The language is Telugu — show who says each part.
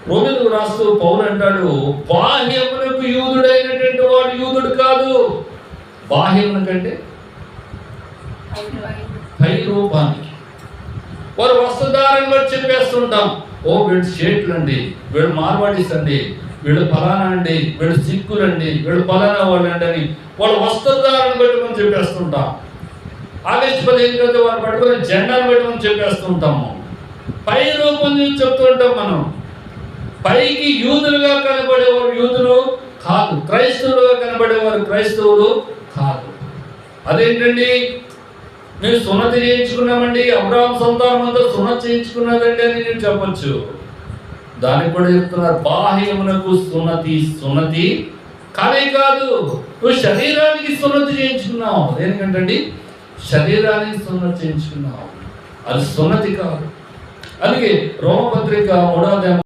Speaker 1: రోమిలకు రాస్తూ పౌలు అంటాడు, బాహ్యమునకు యూదుడైనటువంటి వాడు యూదుడు కాదు. బాహ్యమునకంటే పై రూపానికి. వారు వస్త్రధారణ బట్టి చెప్పేస్తుంటాం, ఓ వీళ్ళు షేట్లు అండి, వీళ్ళు మార్వాడీస్ అండి, వీళ్ళు ఫలానా అండి, వీళ్ళు సిక్కులండి, వీళ్ళు ఫలానా వాళ్ళు అండి అని వాళ్ళు వస్త్రధారణ బట్టి మనం చెప్పేస్తుంటాం. ఆగస్టు 15 వారు పట్టుకొని జెండాను బట్టి మనం చెప్పేస్తుంటాము. పై రూపం నుంచి చెప్తూ ఉంటాం మనం. పైకి యూదులుగా కనబడేవారు యూదులు కాదు, క్రైస్తవులుగా కనబడేవారు క్రైస్తవులు కాదు. అదేంటండి, మేము సున్నతి చేయించుకున్నామండి, అబ్రహాం సంతానం అంతా సున్నతి చేయించుకున్నదండి అని నేను చెప్పచ్చు. దానికి కూడా చెప్తున్నారు, బాహ్యమునకు సున్నతి కానీ కాదు, నువ్వు శరీరానికి సున్నతి చేయించుకున్నావు. దేనికంటండి, శరీరానికి సున్నతి చేయించుకున్నావు, అది సున్నతి కాదు. అందుకే రోమపత్రిక 3వ